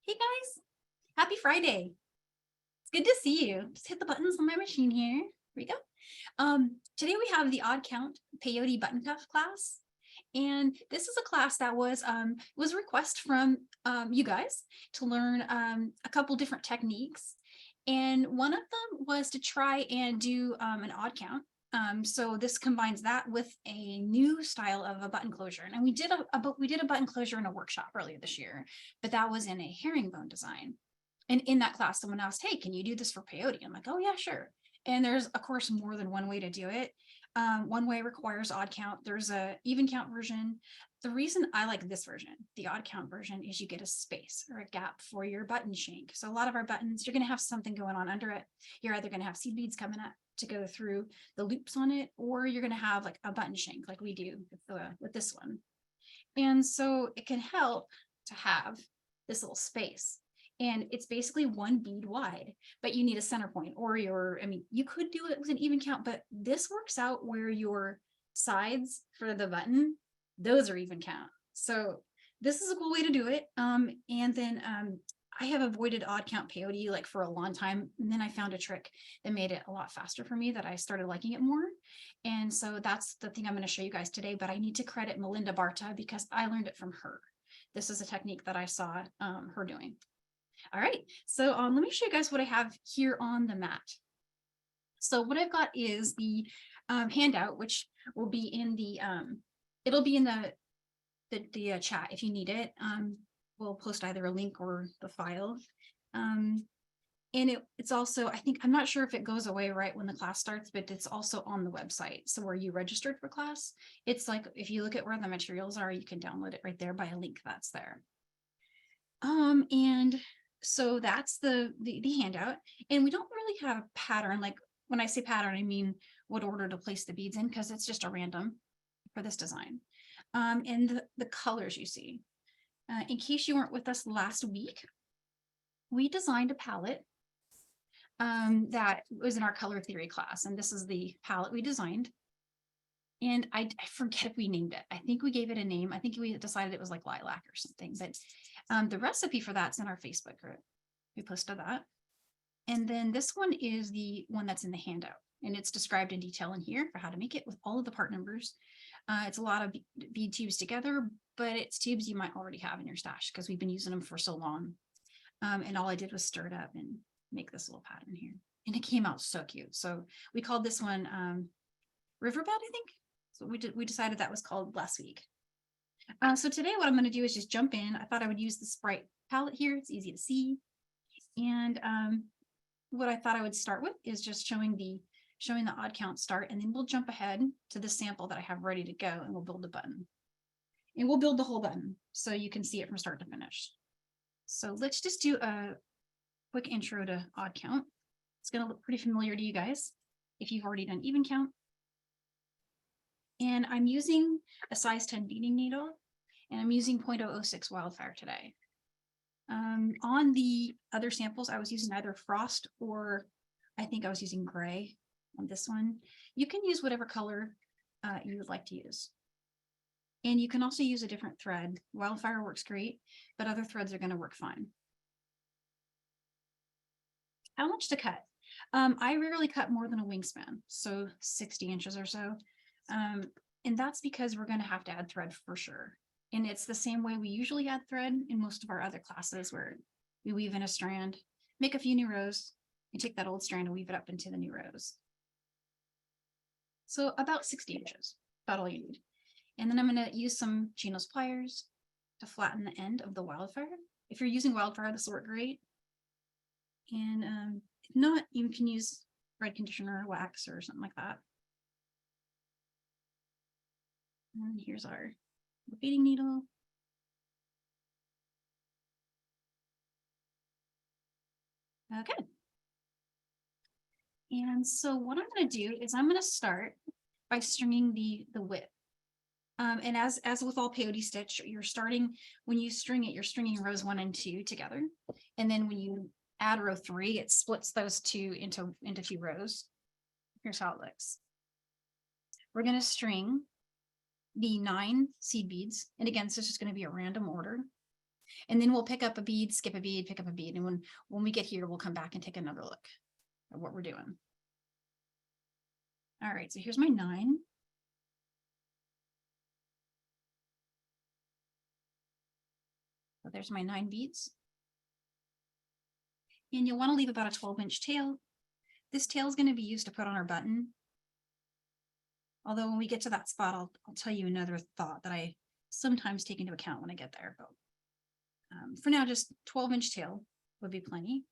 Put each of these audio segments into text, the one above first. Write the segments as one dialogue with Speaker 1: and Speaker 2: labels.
Speaker 1: Hey guys, happy Friday. It's good to see you. Just hit the buttons on my machine here. Here we go. Today we have the odd count peyote button cuff class. And this is a class that was a request from you guys to learn a couple different techniques. And one of them was to try and do an odd count. So this combines that with a new style of a button closure. And we did a button closure in a workshop earlier this year, but that was in a herringbone design. And in that class, someone asked, "Hey, can you do this for peyote?" I'm like, "Oh yeah, sure." And there's of course more than one way to do it. One way requires odd count. There's a even count version. The reason I like this version, the odd count version, is you get a space or a gap for your button shank. So a lot of our buttons, you're going to have something going on under it. You're either going to have seed beads coming up to go through the loops on it, or you're going to have like a button shank like we do with this one. And so it can help to have this little space. And it's basically one bead wide, but you need a center point or you could do it with an even count, but this works out where your sides for the button, those are even count. So this is a cool way to do it. And then I have avoided odd count peyote like for a long time. And then I found a trick that made it a lot faster for me, that I started liking it more. And so that's the thing I'm going to show you guys today, but I need to credit Melinda Barta because I learned it from her. This is a technique that I saw her doing. All right, so let me show you guys what I have here on the mat. So what I've got is the handout, which will be in the, it'll be in the chat if you need it. We'll post either a link or the file. And it's also, I'm not sure if it goes away right when the class starts, but it's also on the website. So where you registered for class, it's like, if you look at where the materials are, you can download it right there by a link that's there. And so that's the handout. And we don't really have a pattern. Like when I say pattern, I mean what order to place the beads in, because it's just a random for this design. And the colors you see. In case you weren't with us last week, we designed a palette that was in our color theory class. And this is the palette we designed. And I forget if we named it. I think we gave it a name. I think we decided it was like lilac or something, but the recipe for that's in our Facebook group. We posted that. And then this one is the one that's in the handout, and it's described in detail in here for how to make it with all of the part numbers. It's a lot of bead tubes together, but it's tubes you might already have in your stash because we've been using them for so long. And all I did was stir it up and make this little pattern here. And it came out so cute. So we called this one Riverbed, I think. So we decided that was called last week. So today what I'm going to do is just jump in. I thought I would use the Sprite palette here. It's easy to see. And what I thought I would start with is just showing the odd count start, and then we'll jump ahead to the sample that I have ready to go, and we'll build the button. And we'll build the whole button so you can see it from start to finish. So let's just do a quick intro to odd count. It's going to look pretty familiar to you guys if you've already done even count. And I'm using a size 10 beading needle, and I'm using 0.006 Wildfire today. On the other samples, I was using either frost or I think I was using gray on this one. You can use whatever color you would like to use. And you can also use a different thread. Wildfire works great, but other threads are going to work fine. How much to cut? I rarely cut more than a wingspan, so 60 inches or so. And that's because we're going to have to add thread for sure. And it's the same way we usually add thread in most of our other classes, where we weave in a strand, make a few new rows, and take that old strand and weave it up into the new rows. So about 60 inches, about all you need. And then I'm going to use some Chino's pliers to flatten the end of the Wildfire. If you're using Wildfire, this will work great. And if not, you can use thread conditioner, wax, or something like that. And here's our beading needle. Okay. And so what I'm going to do is I'm going to start by stringing the width. And as with all peyote stitch, you're starting, when you string it, you're stringing rows 1 and 2 together. And then when you add row 3, it splits those two into 2 rows. Here's how it looks. We're going to string the 9 seed beads. And again, this is just going to be a random order. And then we'll pick up a bead, skip a bead, pick up a bead. And when we get here, we'll come back and take another look at what we're doing. All right, so here's my 9. So there's my 9 beads. And you'll want to leave about a 12-inch tail. This tail is going to be used to put on our button. Although when we get to that spot, I'll tell you another thought that I sometimes take into account when I get there. But for now, just 12-inch tail would be plenty.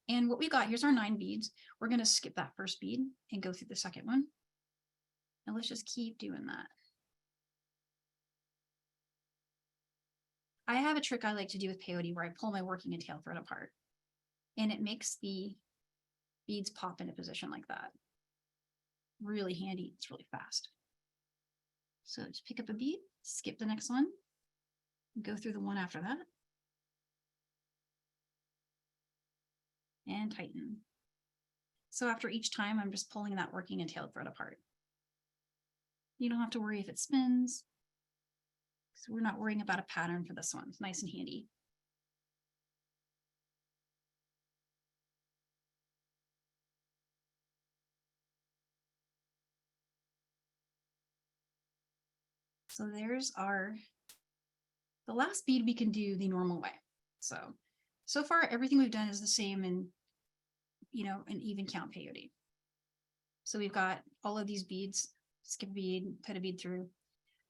Speaker 1: And what we got, here's our 9 beads. We're going to skip that first bead and go through the second one. And let's just keep doing that. I have a trick I like to do with peyote where I pull my working and tail thread apart. And it makes the beads pop into position like that. Really handy. It's really fast. So just pick up a bead, skip the next one, and go through the one after that. And tighten. So after each time, I'm just pulling that working and tail thread apart. You don't have to worry if it spins. So we're not worrying about a pattern for this one. It's nice and handy. So there's the last bead we can do the normal way. So far, everything we've done is the same in, an even count peyote. So we've got all of these beads, skip a bead, put a bead through.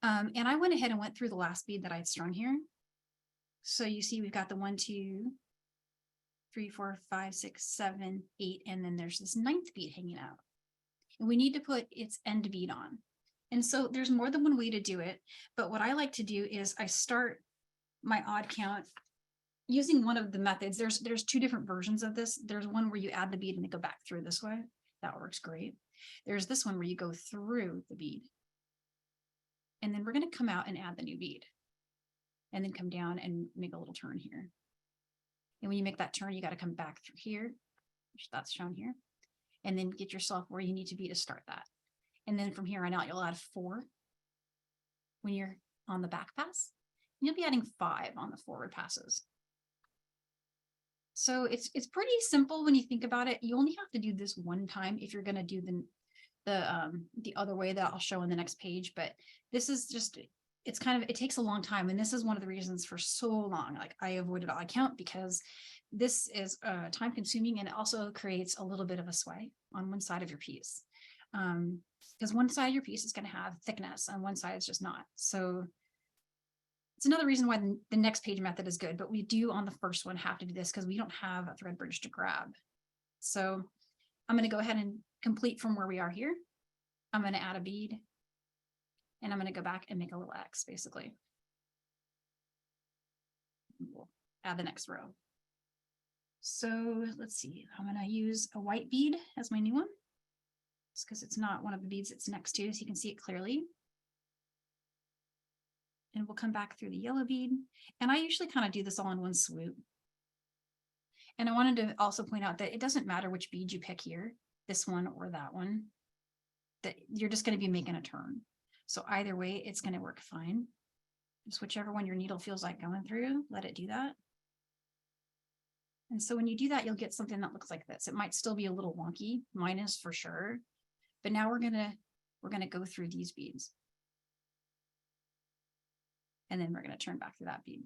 Speaker 1: And I went ahead and went through the last bead that I had strung here. So you see we've got the 1, 2, 3, 4, 5, 6, 7, 8, and then there's this 9th bead hanging out. And we need to put its end bead on. And so there's more than one way to do it. But what I like to do is I start my odd count using one of the methods. There's 2 different versions of this. There's one where you add the bead and then go back through this way. That works great. There's this one where you go through the bead. And then we're going to come out and add the new bead. And then come down and make a little turn here. And when you make that turn, you got to come back through here, which that's shown here. And then get yourself where you need to be to start that. And then from here on out, you'll add 4 when you're on the back pass. And you'll be adding 5 on the forward passes. So it's pretty simple when you think about it. You only have to do this one time if you're going to do the other way that I'll show in the next page. But this is just, it takes a long time. And this is one of the reasons for so long, like I avoided odd count, because this is time consuming and it also creates a little bit of a sway on one side of your piece. Because one side of your piece is going to have thickness and one side is just not. So it's another reason why the next page method is good, but we do on the first one have to do this because we don't have a thread bridge to grab. So I'm going to go ahead and complete from where we are here. I'm going to add a bead and I'm going to go back and make a little X basically. We'll add the next row. So let's see, I'm going to use a white bead as my new one. It's because it's not one of the beads it's next to, so you can see it clearly. And we'll come back through the yellow bead. And I usually kind of do this all in one swoop. And I wanted to also point out that it doesn't matter which bead you pick here, this one or that one, that you're just going to be making a turn. So either way, it's going to work fine. Just whichever one your needle feels like going through, let it do that. And so when you do that, you'll get something that looks like this. It might still be a little wonky, mine is for sure. But now we're gonna go through these beads. And then we're gonna turn back through that bead.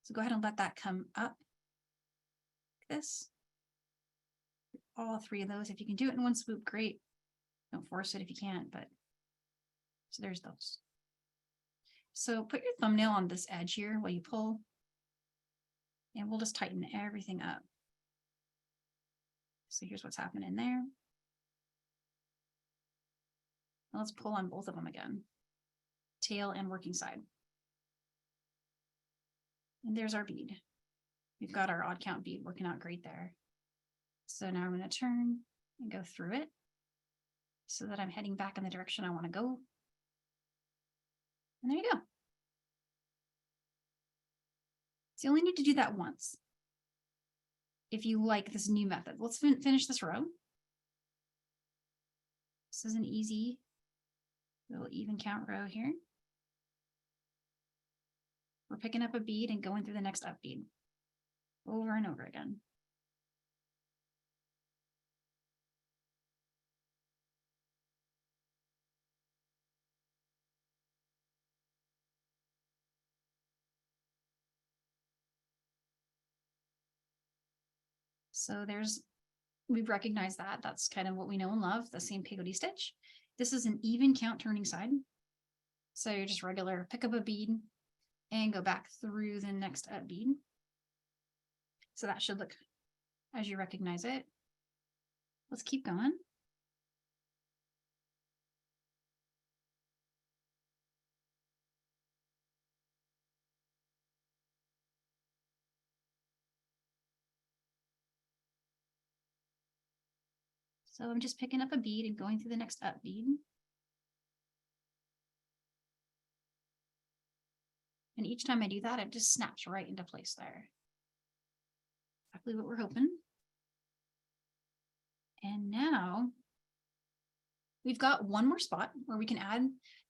Speaker 1: So go ahead and let that come up like this. All 3 of those. If you can do it in one swoop, great. Don't force it if you can't, but so there's those. So put your thumbnail on this edge here while you pull, and we'll just tighten everything up. So here's what's happening there. Now let's pull on both of them again, tail and working side. And there's our bead. We've got our odd count bead working out great there. So now I'm going to turn and go through it so that I'm heading back in the direction I want to go. And there you go. So you only need to do that once if you like this new method. Let's finish this row. This is an easy little even count row here. we're picking up a bead and going through the next up bead over and over again. So we've recognized that. That's kind of what we know and love, the same peyote stitch. This is an even count turning side. So you're just regular, pick up a bead and go back through the next up bead. So that should look as you recognize it. Let's keep going. So I'm just picking up a bead and going through the next up bead. And each time I do that, it just snaps right into place there. Exactly what we're hoping. And now we've got one more spot where we can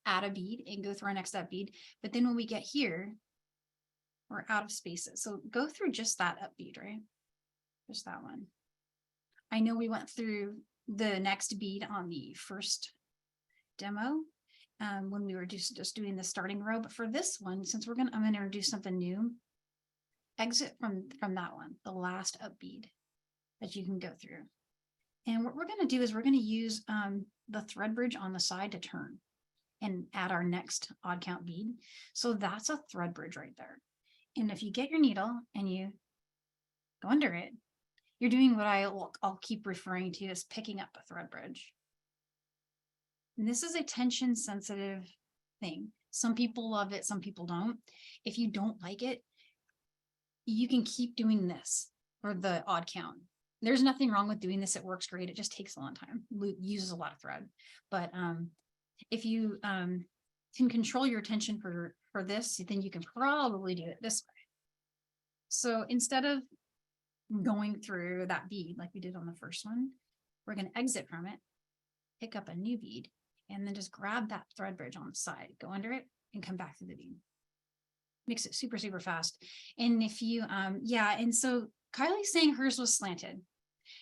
Speaker 1: add a bead and go through our next up bead. But then when we get here, we're out of spaces. So go through just that up bead, right? Just that one. I know we went through the next bead on the first demo when we were just doing the starting row, but for this one, since I'm going to introduce something new, exit from that one, the last up bead that you can go through. And what we're going to do is we're going to use the thread bridge on the side to turn and add our next odd count bead. So that's a thread bridge right there. And if you get your needle and you go under it, you're doing what I'll keep referring to as picking up a thread bridge. And this is a tension sensitive thing. Some people love it, some people don't. If you don't like it, you can keep doing this for the odd count. There's nothing wrong with doing this. It works great. It just takes a long time. It uses a lot of thread. But if you can control your tension for this, then you can probably do it this way. So instead of going through that bead like we did on the first one, we're going to exit from it, pick up a new bead, and then just grab that thread bridge on the side, go under it, and come back through the bead. Makes it super, super fast. And if you, and so Kylie's saying hers was slanted.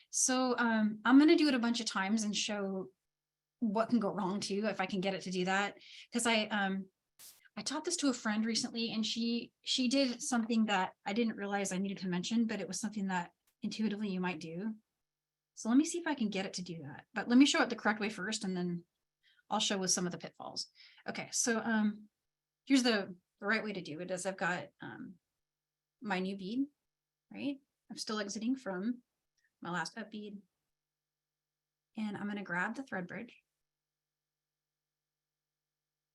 Speaker 1: So I'm going to do it a bunch of times and show what can go wrong too, if I can get it to do that. Because I taught this to a friend recently, and she did something that I didn't realize I needed to mention, but it was something that intuitively you might do. So let me see if I can get it to do that. But let me show it the correct way first, and then I'll show with some of the pitfalls. Okay, so here's the right way to do it is I've got my new bead, right? I'm still exiting from my last up bead. And I'm going to grab the thread bridge.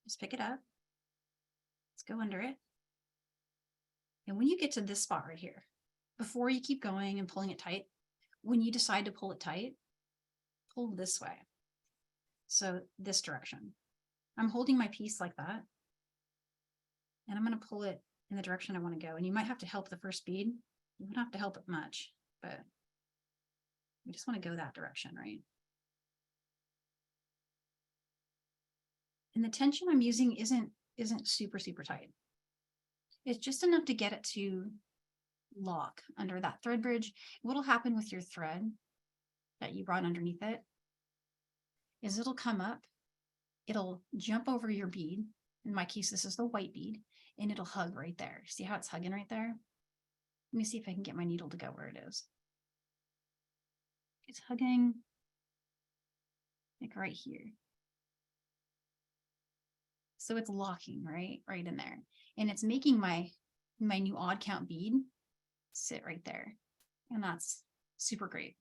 Speaker 1: Just pick it up. Let's go under it. And when you get to this spot right here, before you keep going and pulling it tight, when you decide to pull it tight, pull this way. So this direction. I'm holding my piece like that. And I'm going to pull it in the direction I want to go. And you might have to help the first bead. You don't have to help it much, but we just want to go that direction, right? And the tension I'm using isn't super, super tight. It's just enough to get it to lock under that thread bridge. What'll happen with your thread that you brought underneath it is it'll come up, it'll jump over your bead. In my case, this is the white bead, and it'll hug right there. See how it's hugging right there? Let me see if I can get my needle to go where it is. It's hugging like right here. So it's locking right in there. And it's making my new odd count bead sit right there. And that's super great.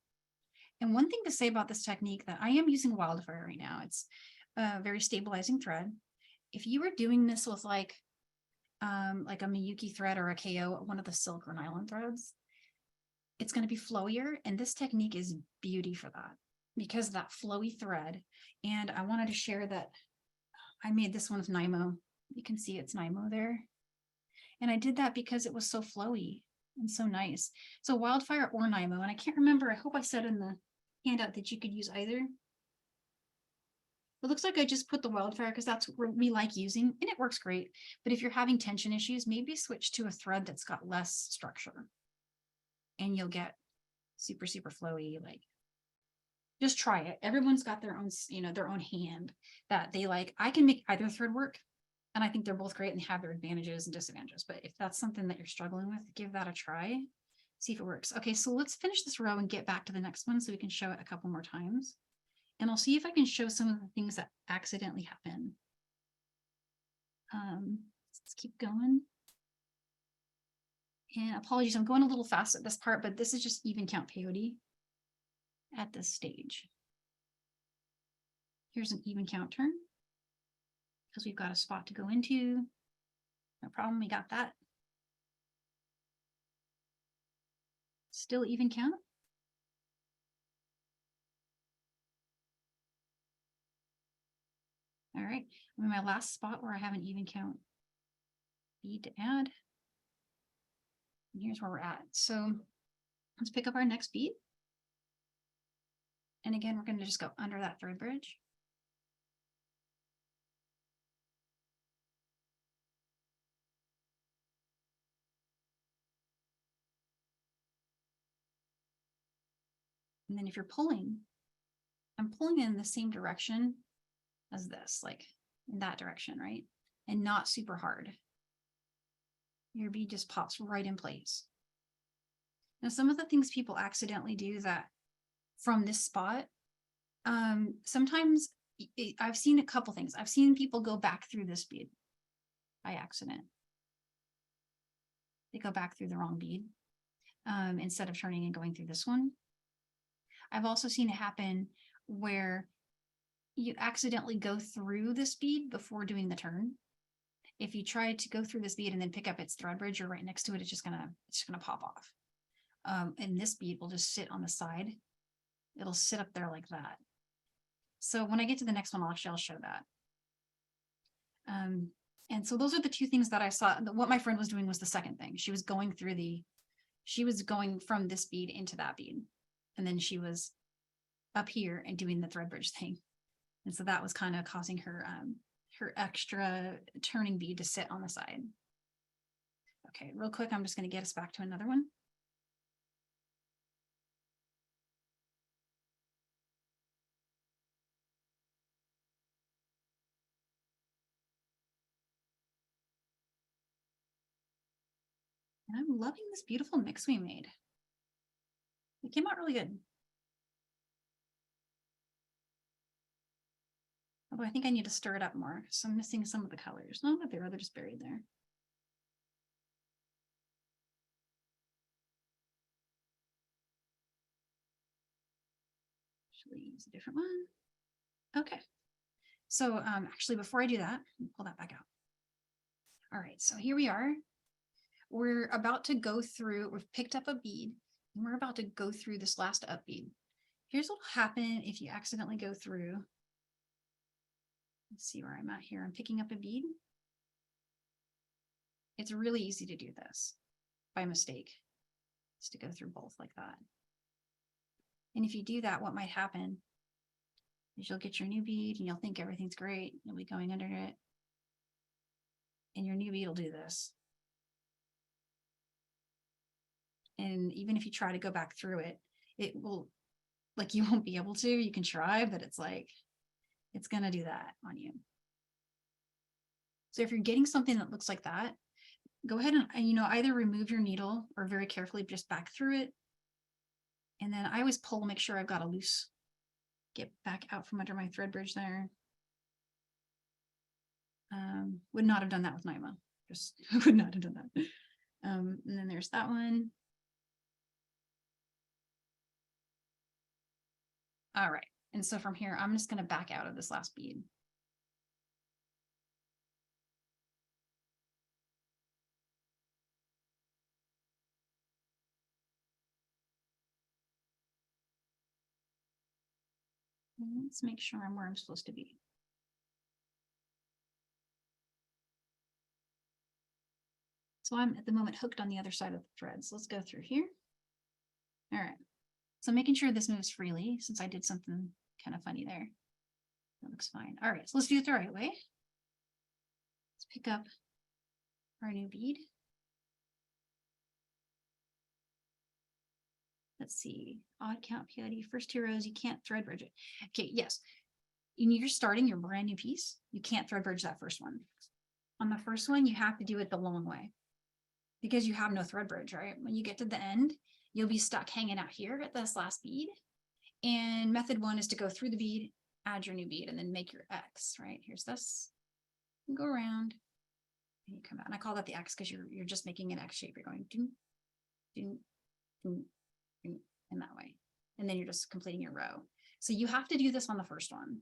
Speaker 1: And one thing to say about this technique that I am using Wildfire right now, it's a very stabilizing thread. If you were doing this with like a Miyuki thread or a KO, one of the silk or nylon threads, it's going to be flowier. And this technique is beauty for that because that flowy thread. And I wanted to share that I made this one with Nymo. You can see it's Nymo there. And I did that because it was so flowy and so nice. So Wildfire or Nymo, and I can't remember, I hope I said in the handout that you could use either. It looks like I just put the Wildfire because that's what we like using and it works great. But if you're having tension issues, maybe switch to a thread that's got less structure and you'll get super, super flowy. Like, just try it. Everyone's got their own, their own hand that they like. I can make either thread work and I think they're both great and have their advantages and disadvantages. But if that's something that you're struggling with, give that a try. See if it works. Okay, so let's finish this row and get back to the next one so we can show it a couple more times. And I'll see if I can show some of the things that accidentally happen. Let's keep going. And apologies, I'm going a little fast at this part, but this is just even count peyote at this stage. Here's an even count turn because we've got a spot to go into. No problem, we got that. Still even count. All right, I'm in my last spot where I have an even count bead to add. And here's where we're at. So let's pick up our next bead. And again, we're going to just go under that thread bridge. And then if you're pulling, I'm pulling in the same direction as this, like in that direction, right? And not super hard. Your bead just pops right in place. Now, some of the things people accidentally do that from this spot, sometimes I've seen a couple things. I've seen people go back through this bead by accident. They go back through the wrong bead instead of turning and going through this one. I've also seen it happen where you accidentally go through this bead before doing the turn. If you try to go through this bead and then pick up its thread bridge or right next to it, it's just gonna pop off. And this bead will just sit on the side. It'll sit up there like that. So when I get to the next one, I'll show that. And so those are the two things that I saw. What my friend was doing was the second thing. She was going from this bead into that bead. And then she was up here and doing the thread bridge thing. And so that was kind of causing her her extra turning bead to sit on the side. Okay, real quick, I'm just going to get us back to another one. And I'm loving this beautiful mix we made. It came out really good. Although I think I need to stir it up more. So I'm missing some of the colors. No, but they're just buried there. Actually use a different one. Okay. So actually, before I do that, pull that back out. All right, so here we are. We're about to go through, we've picked up a bead, and we're about to go through this last up bead. Here's what will happen if you accidentally go through. Let's see where I'm at here. I'm picking up a bead. It's really easy to do this by mistake. It's to go through both like that. And if you do that, what might happen is you'll get your new bead and you'll think everything's great. You'll be going under it. And your new bead will do this. And even if you try to go back through it, it will, like, you won't be able to. You can try, but it's like, it's going to do that on you. So if you're getting something that looks like that, go ahead and, either remove your needle or very carefully just back through it. And then I always pull, make sure I've got a loose, get back out from under my thread bridge there. Would not have done that with Naima. Just would not have done that. And then there's that one. All right. And so from here, I'm just going to back out of this last bead. And let's make sure I'm where I'm supposed to be. So I'm at the moment hooked on the other side of the threads. Let's go through here. All right. So making sure this moves freely since I did something kind of funny there. That looks fine. All right, so let's do it the right way. Let's pick up our new bead. Let's see, odd count peyote, first 2 rows, you can't thread bridge it. Okay, yes. You're starting your brand new piece. You can't thread bridge that first one. On the first one, you have to do it the long way because you have no thread bridge, right? When you get to the end, you'll be stuck hanging out here at this last bead. And method 1 is to go through the bead, add your new bead, and then make your X, right? Here's this. You go around and you come out. And I call that the X because you're just making an X shape. You're going doom, doom, doom, doom, in that way. And then you're just completing your row. So you have to do this on the first one.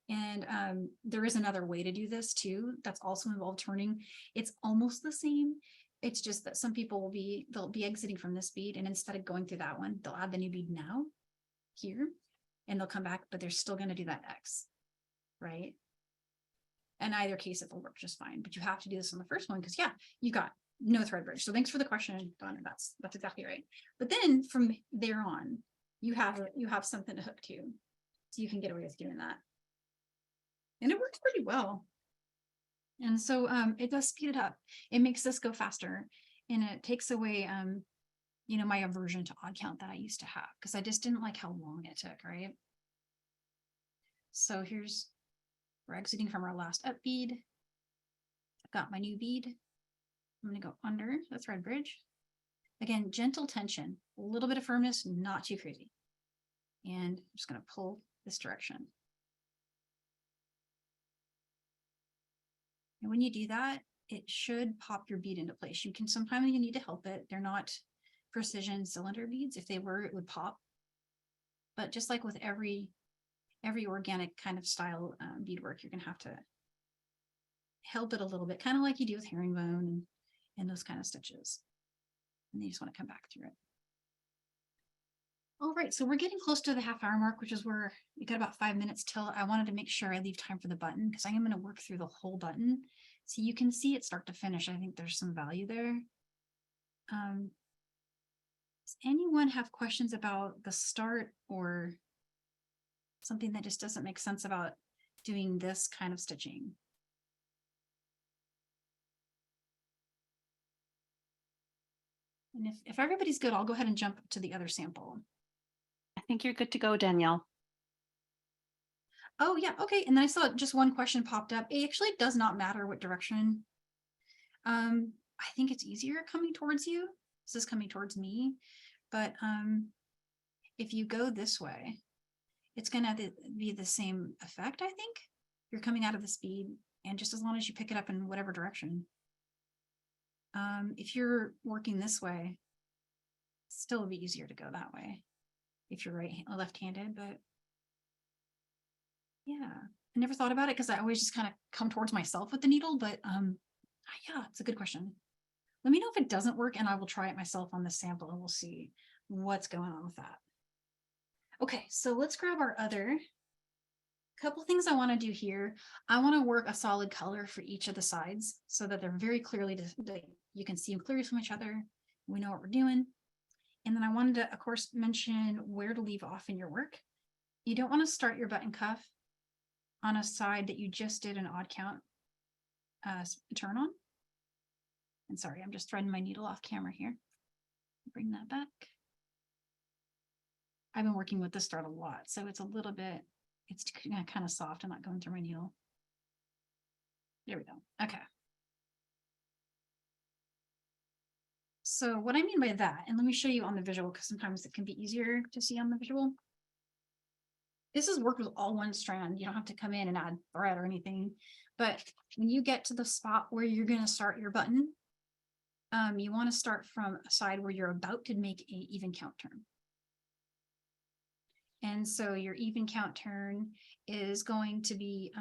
Speaker 1: And there is another way to do this too. That's also involved turning. It's almost the same. It's just that some people they'll be exiting from this bead, and instead of going through that one, they'll add the new bead now here, and they'll come back, but they're still going to do that X, right? In either case, it'll work just fine. But you have to do this on the first one because yeah, you got no thread bridge. So thanks for the question, Donna. That's exactly right. But then from there on, you have something to hook to, so you can get away with doing that. And it works pretty well. And so it does speed it up. It makes this go faster, and it takes away, you know, my aversion to odd count that I used to have because I just didn't like how long it took, right? So we're exiting from our last up bead. I've got my new bead. I'm going to go under the thread bridge. Again, gentle tension, a little bit of firmness, not too crazy. And I'm just going to pull this direction. And when you do that, it should pop your bead into place. Sometimes you need to help it. They're not precision cylinder beads. If they were, it would pop. But just like with every organic kind of style beadwork, you're going to have to help it a little bit, kind of like you do with herringbone and those kind of stitches. And you just want to come back through it. All right, so we're getting close to the half-hour mark, which is where we got about 5 minutes till. I wanted to make sure I leave time for the button because I am going to work through the whole button so you can see it start to finish. I think there's some value there. Does anyone have questions about the start or something that just doesn't make sense about doing this kind of stitching? And if everybody's good, I'll go ahead and jump to the other sample.
Speaker 2: I think you're good to go, Danielle.
Speaker 1: Oh yeah, okay. And then I saw just one question popped up. It actually does not matter what direction. I think it's easier coming towards you. This is coming towards me. But if you go this way, it's gonna be the same effect, I think. You're coming out of the speed, and just as long as you pick it up in whatever direction. If you're working this way, still would be easier to go that way if you're left-handed, but yeah, I never thought about it because I always just kind of come towards myself with the needle, but yeah, it's a good question. Let me know if it doesn't work and I will try it myself on the sample and we'll see what's going on with that. Okay, so let's grab our other couple things I want to do here. I want to work a solid color for each of the sides so that they're very clearly, you can see them clearly from each other. We know what we're doing. And then I wanted to, of course, mention where to leave off in your work. You don't want to start your button cuff on a side that you just did an odd count turn on. And sorry, I'm just threading my needle off camera here. Bring that back. I've been working with this start a lot, so it's a little bit, it's kind of soft. I'm not going through my needle. There we go. Okay. So what I mean by that, and let me show you on the visual because sometimes it can be easier to see on the visual. This is worked with all one strand. You don't have to come in and add thread or anything. But when you get to the spot where you're going to start your button, you want to start from a side where you're about to make an even count turn. And so your even count turn is going to be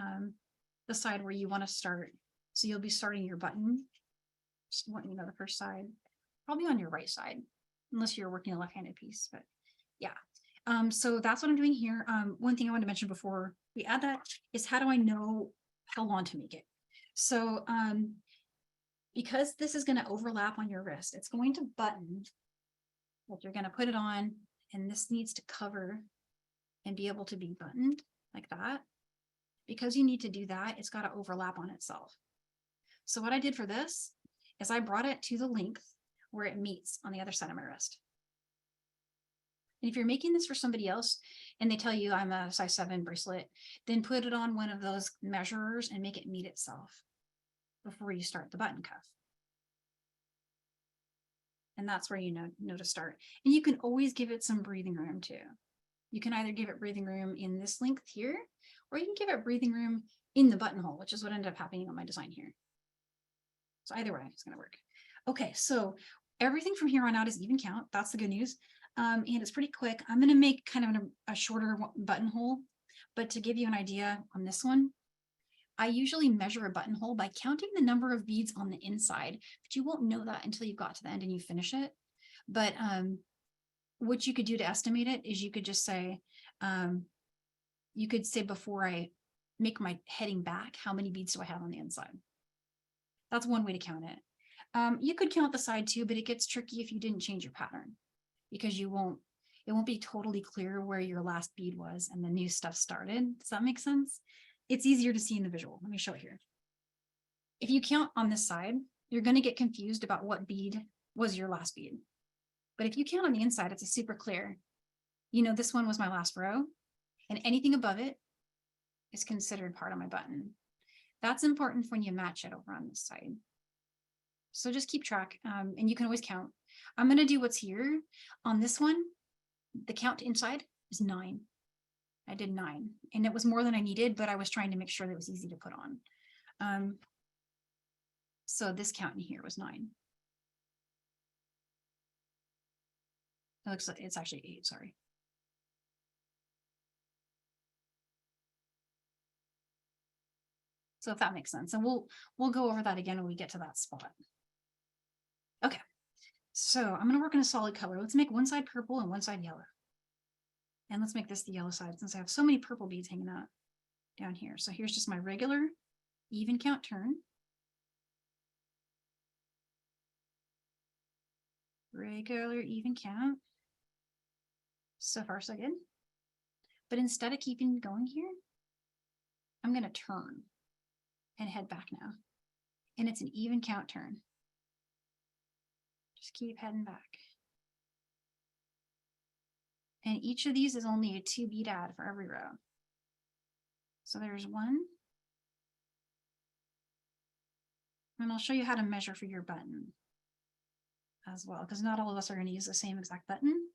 Speaker 1: the side where you want to start. So you'll be starting your button, just want you know the first side, probably on your right side, unless you're working a left-handed piece, but yeah. So that's what I'm doing here. One thing I wanted to mention before we add that is how do I know how long to make it? So because this is going to overlap on your wrist, it's going to button, like you're going to put it on, and this needs to cover and be able to be buttoned like that. Because you need to do that, it's got to overlap on itself. So what I did for this is I brought it to the length where it meets on the other side of my wrist. And if you're making this for somebody else and they tell you I'm a size 7 bracelet, then put it on one of those measurers and make it meet itself before you start the button cuff. And that's where you know to start. And you can always give it some breathing room too. You can either give it breathing room in this length here, or you can give it breathing room in the buttonhole, which is what ended up happening on my design here. So either way, it's going to work. Okay, so everything from here on out is even count. That's the good news. And it's pretty quick. I'm going to make kind of a shorter buttonhole, but to give you an idea on this one, I usually measure a buttonhole by counting the number of beads on the inside, but you won't know that until you've got to the end and you finish it. But what you could do to estimate it is you could just say, before I make my heading back, how many beads do I have on the inside? That's one way to count it. You could count the side too, but it gets tricky if you didn't change your pattern, because it won't be totally clear where your last bead was and the new stuff started. Does that make sense? It's easier to see in the visual. Let me show it here. If you count on this side, you're going to get confused about what bead was your last bead. But if you count on the inside, it's a super clear. You know, this one was my last row, and anything above it is considered part of my button. That's important when you match it over on this side. So just keep track, and you can always count. I'm going to do what's here. On this one, the count inside is 9. I did 9, and it was more than I needed, but I was trying to make sure that it was easy to put on. So this count in here was 9. It looks like it's actually 8, sorry. So if that makes sense, and we'll go over that again when we get to that spot. Okay, so I'm going to work in a solid color. Let's make one side purple and one side yellow. And let's make this the yellow side since I have so many purple beads hanging out down here. So here's just my regular even count turn. Regular even count. So far, so good. But instead of keeping going here, I'm going to turn and head back now. And it's an even count turn. Just keep heading back. And each of these is only a 2 bead add for every row. So there's 1. And I'll show you how to measure for your button as well, because not all of us are going to use the same exact button.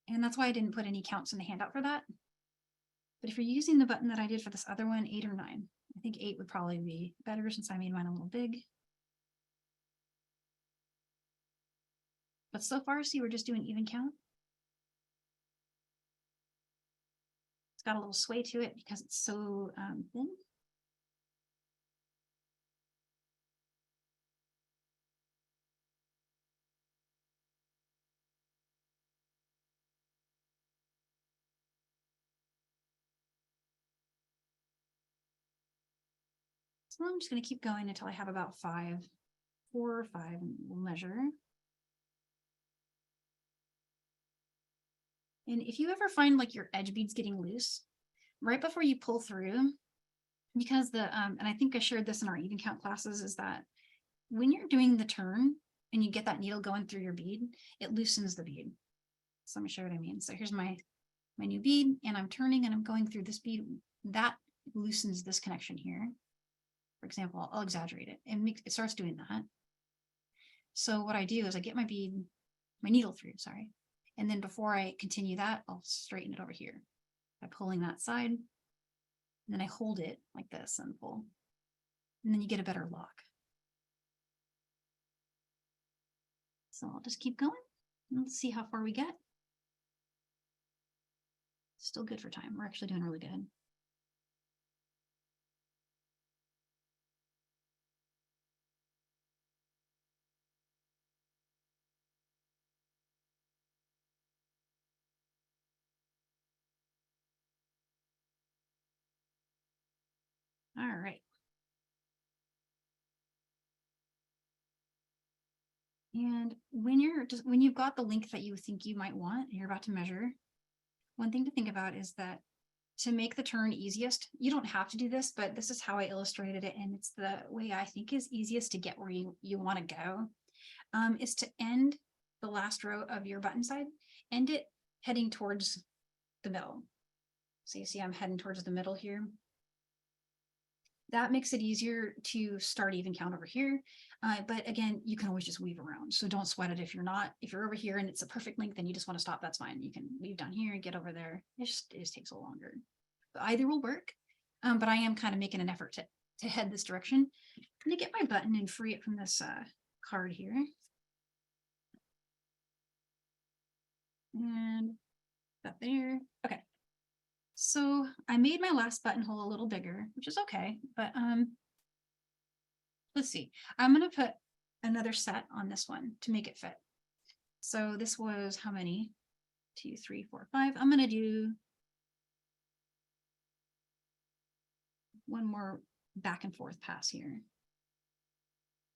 Speaker 1: And that's why I didn't put any counts in the handout for that. But if you're using the button that I did for this other one, 8 or 9, I think 8 would probably be better since I made mine a little big. But so far, see, we're just doing even count. It's got a little sway to it because it's so thin. So I'm just going to keep going until I have about 4 or 5, and we'll measure. And if you ever find like your edge beads getting loose, right before you pull through, because and I think I shared this in our even count classes, is that when you're doing the turn and you get that needle going through your bead, it loosens the bead. So let me show you what I mean. So here's my new bead, and I'm turning and I'm going through this bead. That loosens this connection here. For example, I'll exaggerate it. It starts doing that. So what I do is I get my needle through, sorry. And then before I continue that, I'll straighten it over here by pulling that side. And then I hold it like this and pull. And then you get a better lock. So I'll just keep going. Let's see how far we get. Still good for time. We're actually doing really good. All right. And when you've got the length that you think you might want, and you're about to measure, one thing to think about is that to make the turn easiest, you don't have to do this, but this is how I illustrated it. And it's the way I think is easiest to get where you want to go, is to end the last row of your button side, end it heading towards the middle. So you see I'm heading towards the middle here. That makes it easier to start even count over here. But again, you can always just weave around. So don't sweat it if you're over here and it's a perfect length and you just want to stop, that's fine. You can weave down here and get over there. It just takes a little longer. But either will work. But I am kind of making an effort to head this direction. I'm going to get my button and free it from this card here. And that there. Okay. So I made my last buttonhole a little bigger, which is okay, but let's see. I'm gonna put another set on this one to make it fit. So this was how many? 2, 3, 4, 5. I'm gonna do one more back and forth pass here.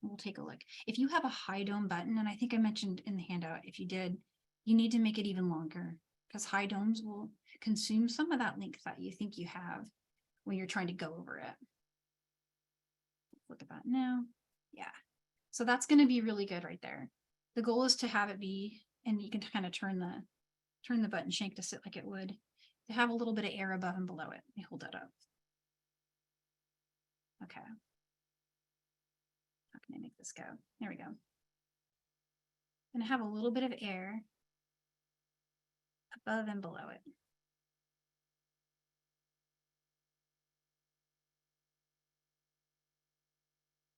Speaker 1: We'll take a look. If you have a high dome button, and I think I mentioned in the handout, if you did, you need to make it even longer because high domes will consume some of that length that you think you have when you're trying to go over it. Look at that now. Yeah. So that's going to be really good right there. The goal is to have it be, and you can kind of turn the button shank to sit like it would, to have a little bit of air above and below it. Let me hold that up. Okay. How can I make this go? There we go. I'm going to have a little bit of air above and below it.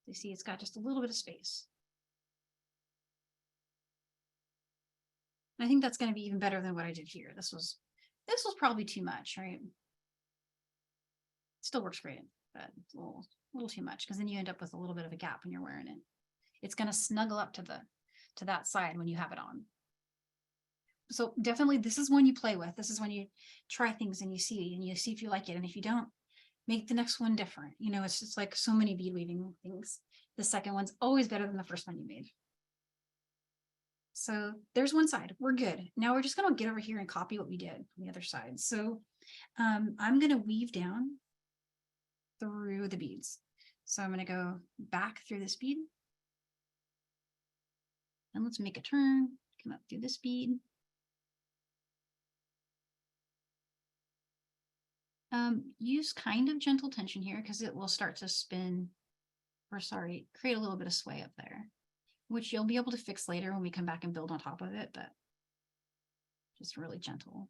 Speaker 1: You see, it's got just a little bit of space. I think that's going to be even better than what I did here. This was probably too much, right? Still works great, but it's a little too much because then you end up with a little bit of a gap when you're wearing it. It's going to snuggle up to that side when you have it on. So definitely this is one you play with. This is when you try things and you see if you like it. And if you don't, make the next one different. You know, it's just like so many bead weaving things. The second one's always better than the first one you made. So there's one side. We're good. Now we're just going to get over here and copy what we did on the other side. So I'm going to weave down through the beads. So I'm going to go back through this bead. And let's make a turn, come up through this bead. Use kind of gentle tension here because it will start to spin, or sorry, create a little bit of sway up there, which you'll be able to fix later when we come back and build on top of it, but just really gentle.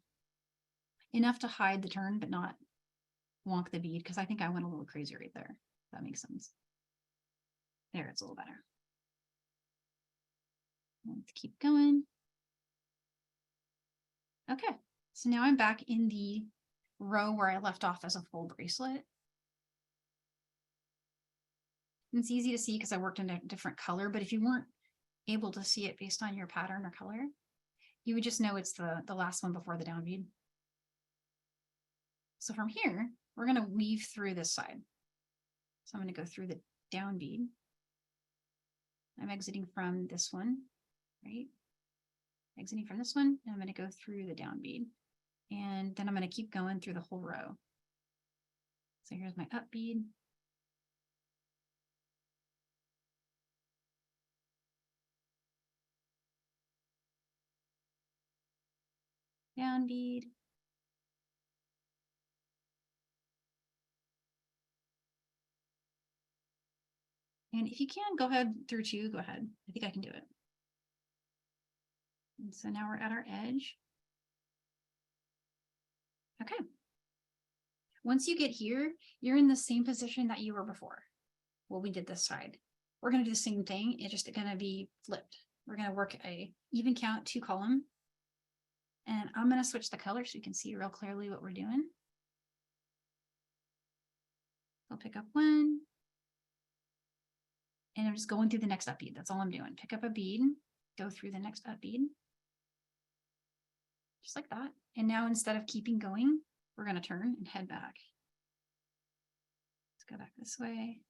Speaker 1: Enough to hide the turn, but not wonk the bead, because I think I went a little crazy right there. If that makes sense. There, it's a little better. Let's keep going. Okay, so now I'm back in the row where I left off as a full bracelet. It's easy to see because I worked in a different color, but if you weren't able to see it based on your pattern or color, you would just know it's the last one before the down bead. So from here, we're going to weave through this side. So I'm going to go through the down bead. I'm exiting from this one, right? Exiting from this one, and I'm going to go through the down bead. And then I'm going to keep going through the whole row. So here's my up bead. Down bead. And if you can, go ahead through two, go ahead. I think I can do it. And so now we're at our edge. Okay. Once you get here, you're in the same position that you were before. Well, we did this side. We're going to do the same thing. It's just going to be flipped. We're going to work a even count 2 column. And I'm going to switch the color so you can see real clearly what we're doing. I'll pick up one. And I'm just going through the next up bead. That's all I'm doing. Pick up a bead, go through the next up bead. Just like that. And now instead of keeping going, we're going to turn and head back. Let's go back this way.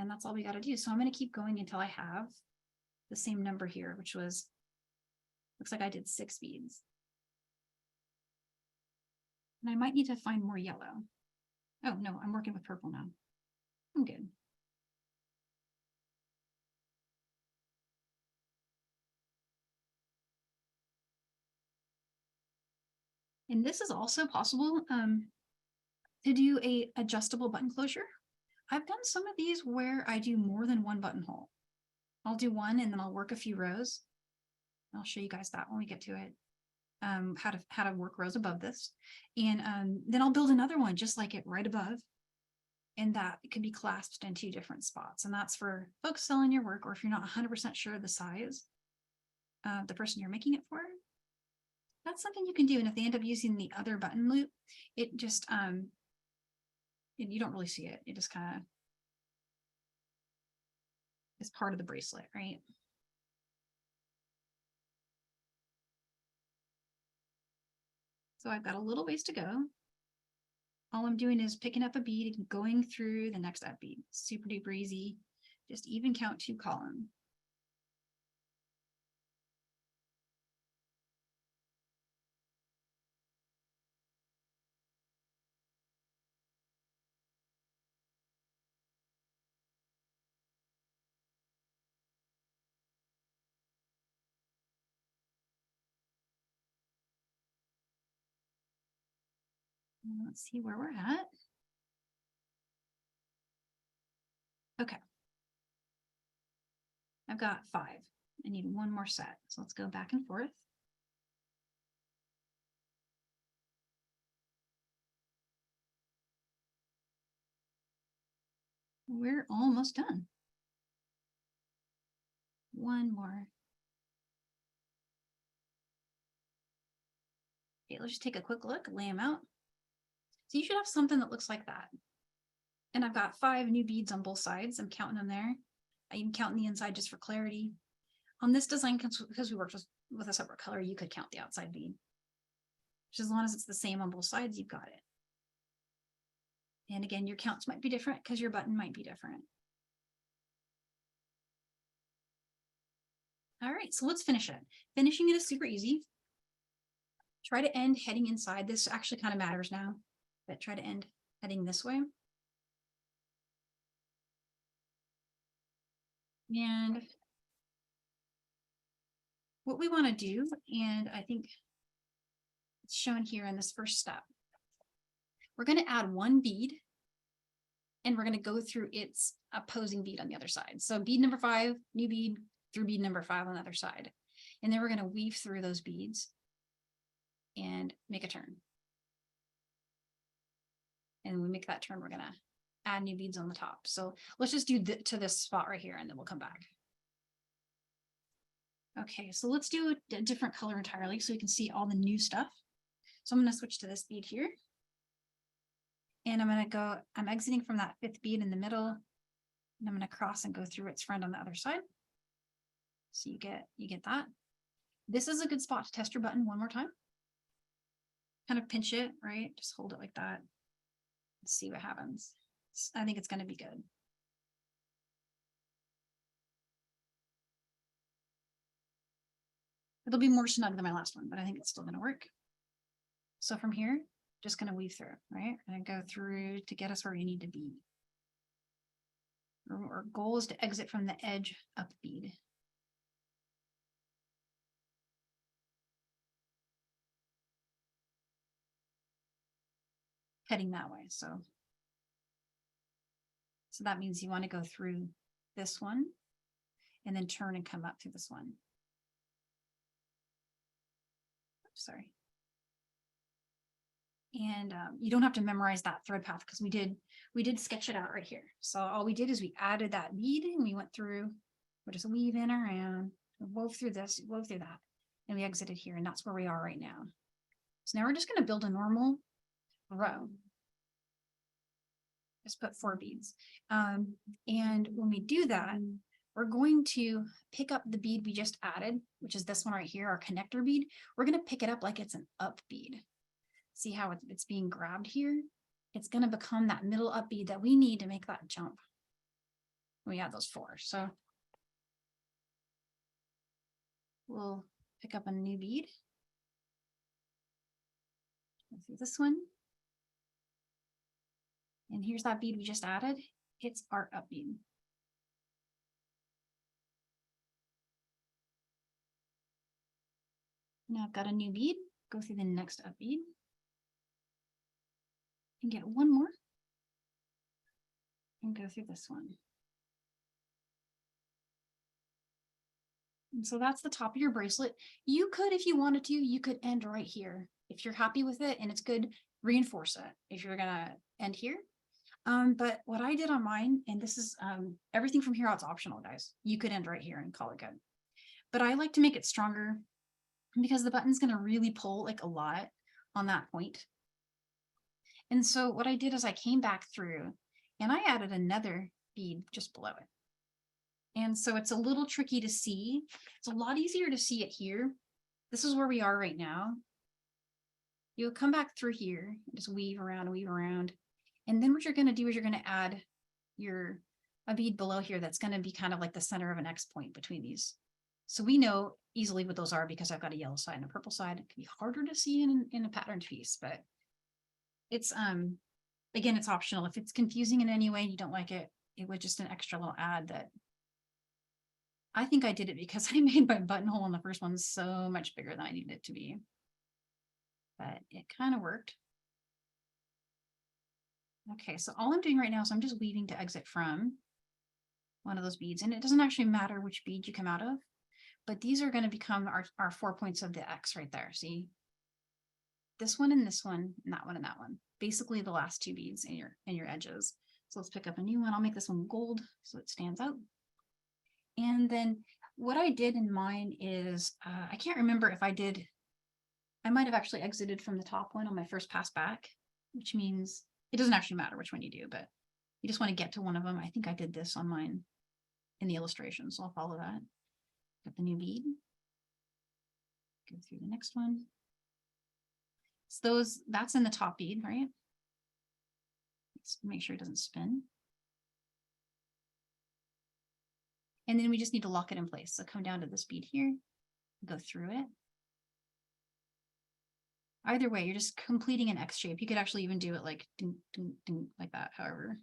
Speaker 1: And that's all we got to do. So I'm going to keep going until I have the same number here, which was, looks like I did 6 beads. And I might need to find more yellow. Oh, no, I'm working with purple now. I'm good. And this is also possible to do a adjustable button closure. I've done some of these where I do more than one buttonhole. I'll do one and then I'll work a few rows. I'll show you guys that when we get to it. How to work rows above this. And then I'll build another one just like it right above. And that it can be clasped in 2 different spots. And that's for folks selling your work, or if you're not 100% sure of the size of the person you're making it for. That's something you can do. And if they end up using the other button loop, it just, you don't really see it. It just kind of is part of the bracelet, right? So I've got a little ways to go. All I'm doing is picking up a bead and going through the next up bead. Super duper easy. Just even count 2 column. Let's see where we're at. Okay. I've got 5. I need 1 more set. So let's go back and forth. We're almost done. 1 more. Okay, let's just take a quick look, lay them out. So you should have something that looks like that. And I've got 5 new beads on both sides. I'm counting them there. I even counting the inside just for clarity. On this design, because we worked with a separate color, you could count the outside bead. Which, as long as it's the same on both sides, you've got it. And again, your counts might be different because your button might be different. All right, so let's finish it. Finishing it is super easy. Try to end heading inside. This actually kind of matters now, but try to end heading this way. And what we want to do, and I think it's shown here in this first step, we're going to add 1 bead and we're going to go through its opposing bead on the other side. So bead number 5, new bead through bead number 5 on the other side. And then we're going to weave through those beads and make a turn. And when we make that turn, we're going to add new beads on the top. So let's just do to this spot right here and then we'll come back. Okay, so let's do a different color entirely so we can see all the new stuff. So I'm going to switch to this bead here. And I'm exiting from that 5th bead in the middle. And I'm going to cross and go through its friend on the other side. So you get that. This is a good spot to test your button one more time. Kind of pinch it, right? Just hold it like that. Let's see what happens. I think it's going to be good. It'll be more snug than my last one, but I think it's still going to work. So from here, just going to weave through, right? And go through to get us where we need to be. Our goal is to exit from the edge up bead. Heading that way. So that means you want to go through this one and then turn and come up through this one. Oops, sorry. And you don't have to memorize that thread path because we did sketch it out right here. So all we did is we added that bead and we went through, we're just weaving around, wove through this, wove through that, and we exited here, and that's where we are right now. So now we're just going to build a normal row. Just put 4 beads. And when we do that, we're going to pick up the bead we just added, which is this one right here, our connector bead. We're going to pick it up like it's an up bead. See how it's being grabbed here? It's going to become that middle up bead that we need to make that jump. We add those 4. So we'll pick up a new bead. Go through this one. And here's that bead we just added. It's our up bead. Now I've got a new bead. Go through the next up bead. And get one more. And go through this one. And so that's the top of your bracelet. You could, if you wanted to, you could end right here. If you're happy with it and it's good, reinforce it if you're gonna end here. But what I did on mine, and this is everything from here out's optional, guys. You could end right here and call it good. But I like to make it stronger because the button's gonna really pull like a lot on that point. And so what I did is I came back through and I added another bead just below it. And so it's a little tricky to see. It's a lot easier to see it here. This is where we are right now. You'll come back through here, just weave around. And then what you're going to do is you're going to add a bead below here that's going to be kind of like the center of an X point between these. So we know easily what those are because I've got a yellow side and a purple side. It can be harder to see in a patterned piece, but it's, again, it's optional. If it's confusing in any way and you don't like it, it was just an extra little add that I think I did it because I made my buttonhole on the first one so much bigger than I needed it to be. But it kind of worked. Okay, so all I'm doing right now is I'm just weaving to exit from one of those beads. And it doesn't actually matter which bead you come out of, but these are going to become our 4 points of the X right there. See? This one and this one, and that one and that one. Basically the last 2 beads in your edges. So let's pick up a new one. I'll make this one gold so it stands out. And then what I did in mine is, I can't remember if I might have actually exited from the top one on my first pass back, which means it doesn't actually matter which one you do, but you just want to get to one of them. I think I did this on mine in the illustration, so I'll follow that. Got the new bead. Go through the next one. So that's in the top bead, right? Let's make sure it doesn't spin. And then we just need to lock it in place. So come down to this bead here, go through it. Either way, you're just completing an X shape. You could actually even do it like ding, ding, ding, like that, however.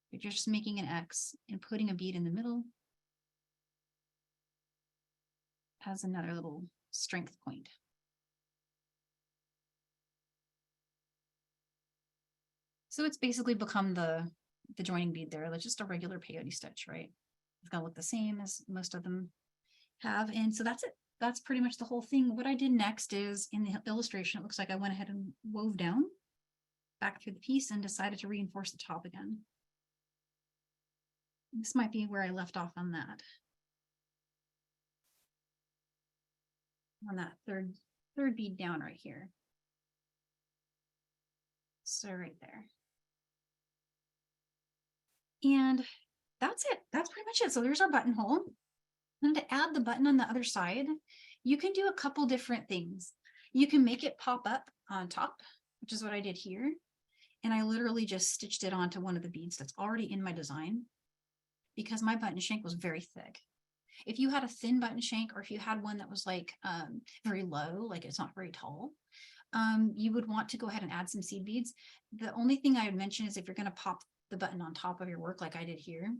Speaker 1: But you're just making an X and putting a bead in the middle as another little strength point. So it's basically become the joining bead there. That's just a regular peyote stitch, right? It's gonna look the same as most of them have. And so that's it. That's pretty much the whole thing. What I did next is in the illustration, it looks like I went ahead and wove down back through the piece and decided to reinforce the top again. This might be where I left off on that. On that third bead down right here. So right there. And that's it. That's pretty much it. So there's our buttonhole. And to add the button on the other side, you can do a couple different things. You can make it pop up on top, which is what I did here. And I literally just stitched it onto one of the beads that's already in my design because my button shank was very thick. If you had a thin button shank, or if you had one that was like very low, like it's not very tall, you would want to go ahead and add some seed beads. The only thing I would mention is if you're going to pop the button on top of your work like I did here,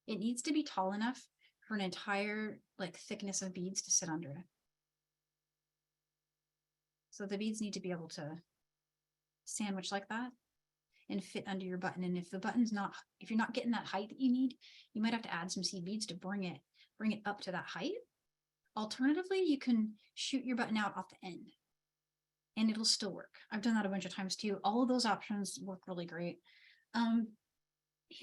Speaker 1: it needs to be tall enough for an entire like thickness of beads to sit under it. So the beads need to be able to sandwich like that and fit under your button. And if the button's not, if you're not getting that height that you need, you might have to add some seed beads to bring it up to that height. Alternatively, you can shoot your button out off the end and it'll still work. I've done that a bunch of times too. All of those options work really great.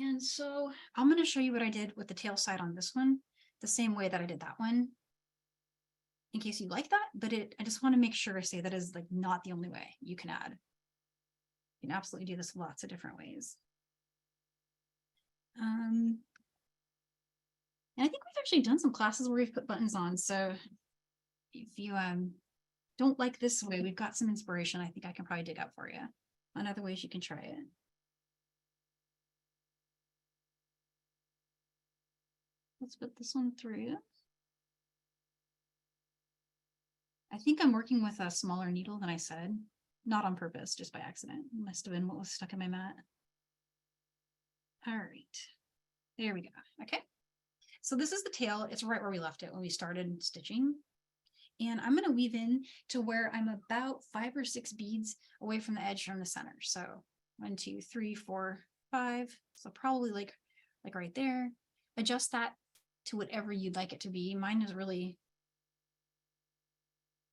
Speaker 1: And so I'm going to show you what I did with the tail side on this one, the same way that I did that one, in case you like that. But I just want to make sure I say that is like not the only way you can add. You can absolutely do this lots of different ways. And I think we've actually done some classes where we've put buttons on. So if you don't like this way, we've got some inspiration I think I can probably dig up for you on other ways you can try it. Let's put this one through. I think I'm working with a smaller needle than I said, not on purpose, just by accident. Must have been what was stuck in my mat. All right, there we go. Okay, so this is the tail. It's right where we left it when we started stitching. And I'm going to weave in to where I'm about 5 or 6 beads away from the edge from the center. So 1, 2, 3, 4, 5. So probably like right there. Adjust that to whatever you'd like it to be. Mine is really,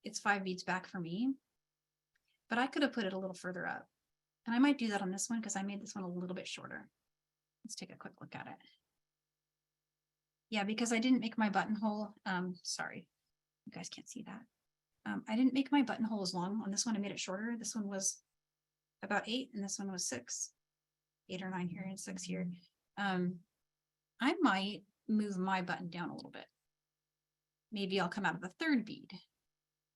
Speaker 1: it's 5 beads back for me, but I could have put it a little further up. And I might do that on this one because I made this one a little bit shorter. Let's take a quick look at it. Yeah, because I didn't make my buttonhole. Sorry, you guys can't see that. I didn't make my buttonhole as long on this one. I made it shorter. This one was about 8 and this one was 6. 8 or 9 here and 6 here. I might move my button down a little bit. Maybe I'll come out of the 3rd bead.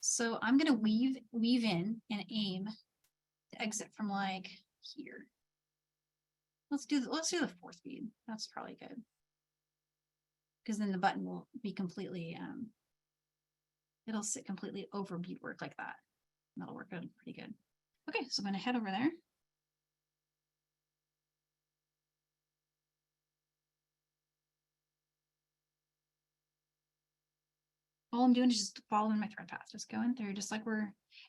Speaker 1: So I'm going to weave in and aim to exit from like here. Let's do the 4th bead. That's probably good. Because then the button will be completely, it'll sit completely over beadwork like that. That'll work good, pretty good. Okay, so I'm going to head over there. All I'm doing is just following my thread path, just going through, just like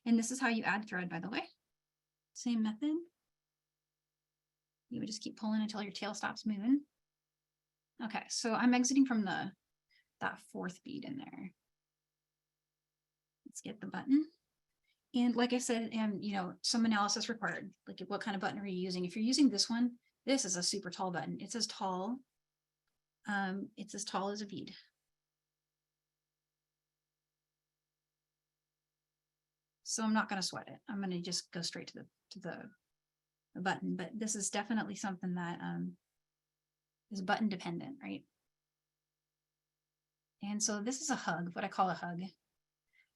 Speaker 1: and this is how you add thread, by the way. Same method. You would just keep pulling until your tail stops moving. Okay, so I'm exiting from that 4th bead in there. Let's get the button. And like I said, you know, some analysis required. Like what kind of button are you using? If you're using this one, this is a super tall button. It's as tall as a bead. So I'm not going to sweat it. I'm going to just go straight to the button. But this is definitely something that is button dependent, right? And so this is a hug, what I call a hug.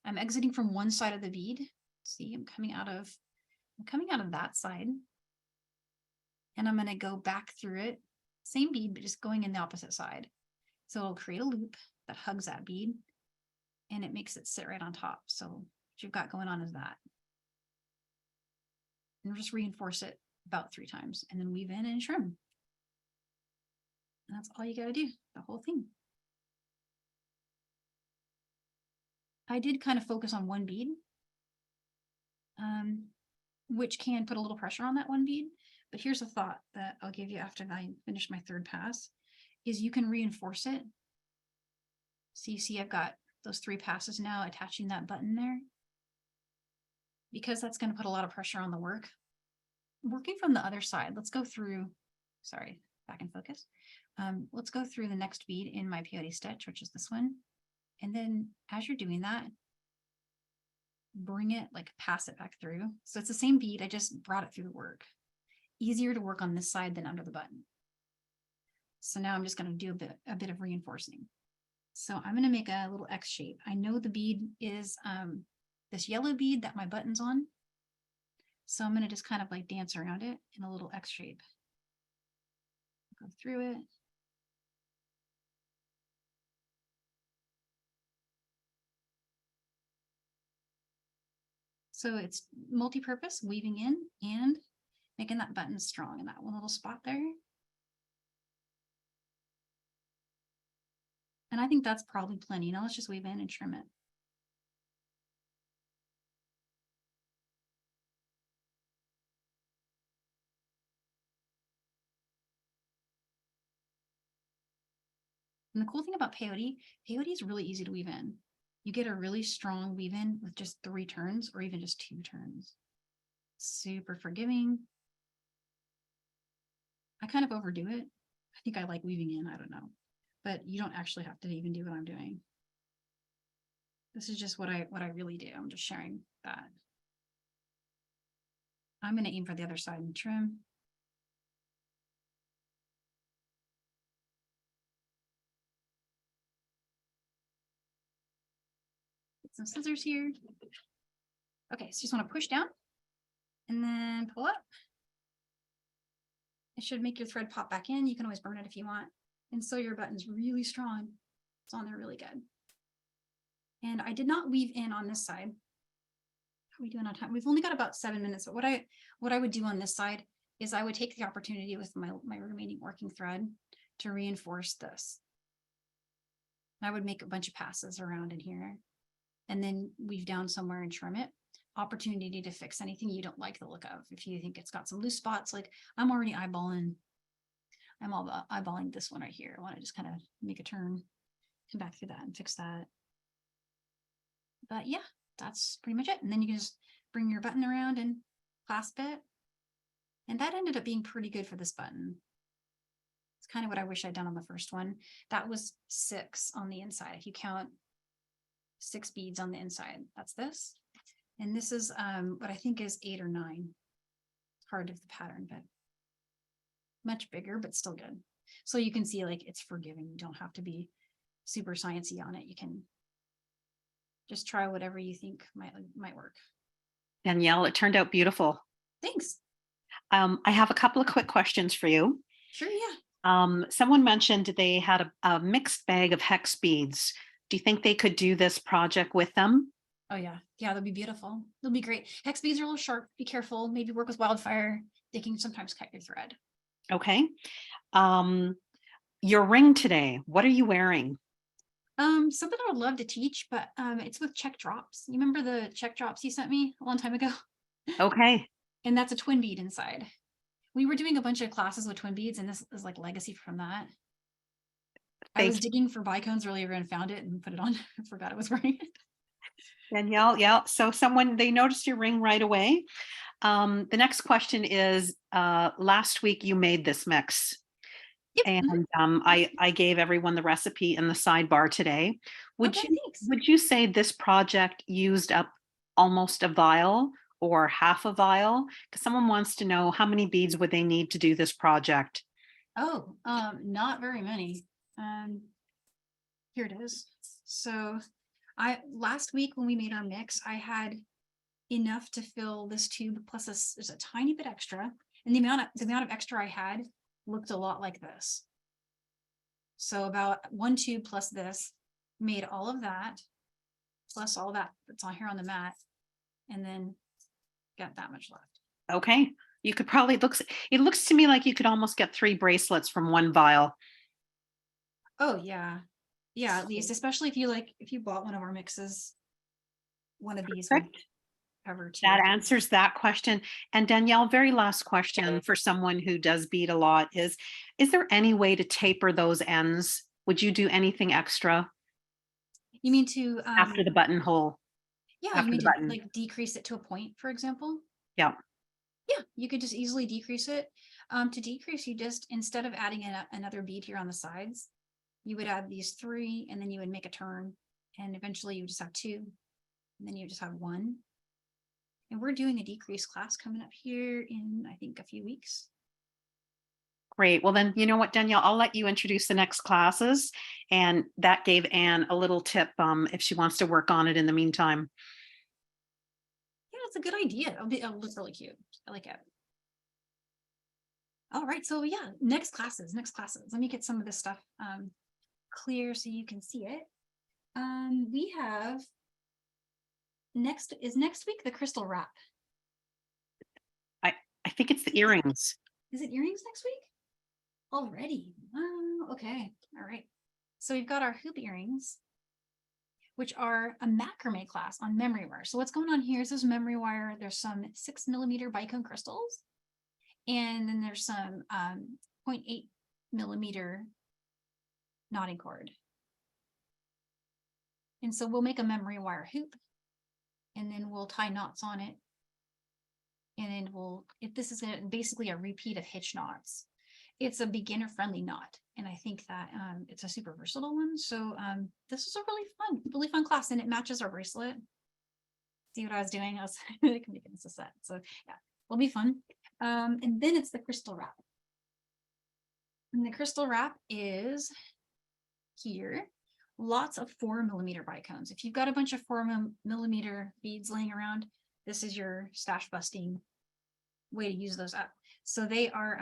Speaker 1: I'm exiting from one side of the bead. See, I'm coming out of that side. And I'm going to go back through it. Same bead, but just going in the opposite side. So it'll create a loop that hugs that bead and it makes it sit right on top. So what you've got going on is that. And just reinforce it about 3 times and then weave in and trim. And that's all you got to do, the whole thing. I did kind of focus on one bead, which can put a little pressure on that one bead. But here's a thought that I'll give you after I finish my 3rd pass, is you can reinforce it. So you see I've got those 3 passes now attaching that button there. Because that's going to put a lot of pressure on the work. Working from the other side, let's go through, sorry, back in focus. Let's go through the next bead in my peyote stitch, which is this one. And then as you're doing that, bring it, like pass it back through. So it's the same bead, I just brought it through the work. Easier to work on this side than under the button. So now I'm just going to do a bit of reinforcing. So I'm going to make a little X shape. I know the bead is this yellow bead that my button's on. So I'm going to just kind of like dance around it in a little X shape. Go through it. So it's multi-purpose, weaving in and making that button strong in that one little spot there. And I think that's probably plenty. Now let's just weave in and trim it. And the cool thing about peyote is really easy to weave in. You get a really strong weave in with just 3 turns or even just 2 turns. Super forgiving. I kind of overdo it. I think I like weaving in, I don't know. But you don't actually have to even do what I'm doing. This is just what I really do. I'm just sharing that. I'm going to aim for the other side and trim. Get some scissors here. Okay, so you just want to push down and then pull up. It should make your thread pop back in. You can always burn it if you want. And so your button's really strong. It's on there really good. And I did not weave in on this side. How are we doing on time? We've only got about 7 minutes, but what I would do on this side is I would take the opportunity with my remaining working thread to reinforce this. I would make a bunch of passes around in here and then weave down somewhere and trim it. Opportunity to fix anything you don't like the look of. If you think it's got some loose spots, like I'm already eyeballing, I'm all about eyeballing this one right here. I want to just kind of make a turn, come back through that and fix that. But yeah, that's pretty much it. And then you can just bring your button around and clasp it. And that ended up being pretty good for this button. It's kind of what I wish I'd done on the first one. That was 6 on the inside. If you count 6 beads on the inside, that's this. And this is what I think is 8 or 9. Hard of the pattern, but much bigger, but still good. So you can see like it's forgiving. You don't have to be super sciencey on it. You can just try whatever you think might work.
Speaker 2: Danielle, it turned out beautiful.
Speaker 1: Thanks.
Speaker 2: I have a couple of quick questions for you.
Speaker 1: Sure, yeah.
Speaker 2: Someone mentioned they had a mixed bag of hex beads. Do you think they could do this project with them?
Speaker 1: Oh yeah, that'll be beautiful. It'll be great. Hex beads are a little sharp. Be careful. Maybe work with Wildfire. They can sometimes cut your thread.
Speaker 2: Okay. Your ring today, what are you wearing?
Speaker 1: Something I would love to teach, but it's with Czech drops. You remember the Czech drops you sent me a long time ago?
Speaker 2: Okay.
Speaker 1: And that's a twin bead inside. We were doing a bunch of classes with twin beads, and this is like legacy from that. I was digging for bicones earlier and found it and put it on. I forgot I was wearing it.
Speaker 2: Danielle, yeah. So they noticed your ring right away. The next question is, last week you made this mix.
Speaker 1: Yep.
Speaker 2: And I gave everyone the recipe in the sidebar today. Would you say this project used up almost a vial or half a vial? Because someone wants to know how many beads would they need to do this project?
Speaker 1: Oh, not very many. Here it is. So last week when we made our mix, I had enough to fill this tube plus there's a tiny bit extra, and the amount of extra I had looked a lot like this. So about 1 tube plus this made all of that, plus all that that's on here on the mat, and then got that much left.
Speaker 2: Okay. You could probably it looks to me like you could almost get 3 bracelets from 1 vial.
Speaker 1: Oh yeah. Yeah, at least, especially if you bought one of our mixes, one of these would cover 2.
Speaker 2: That answers that question. And Danielle, very last question for someone who does bead a lot is there any way to taper those ends? Would you do anything extra?
Speaker 1: You mean to
Speaker 2: after the buttonhole?
Speaker 1: Yeah, you mean to like decrease it to a point, for example?
Speaker 2: Yeah.
Speaker 1: Yeah, you could just easily decrease it. To decrease, you just, instead of adding another bead here on the sides, you would add these 3, and then you would make a turn, and eventually you would just have 2, and then you would just have 1. And we're doing a decrease class coming up here in, I think, a few weeks.
Speaker 2: Great. Well, then, you know what, Danielle, I'll let you introduce the next classes. And that gave Anne a little tip if she wants to work on it in the meantime.
Speaker 1: Yeah, it's a good idea. It'll look really cute. I like it. All right. So yeah, next classes. Let me get some of this stuff clear so you can see it. We have next week the crystal wrap.
Speaker 2: I think it's the earrings.
Speaker 1: Is it earrings next week? Already. Okay. All right. So we've got our hoop earrings, which are a macrame class on memory wire. So what's going on here is this memory wire. There's some 6mm bicone crystals, and then there's some 0.8mm knotting cord. And so we'll make a memory wire hoop, and then we'll tie knots on it. And then this is basically a repeat of hitch knots. It's a beginner friendly knot. And I think that it's a super versatile one. So this is a really fun class, and it matches our bracelet. See what I was doing? I was making this a set. So yeah, it'll be fun. And then it's the crystal wrap. And the crystal wrap is here. Lots of 4mm bicones. If you've got a bunch of 4mm beads laying around, this is your stash busting way to use those up. So they are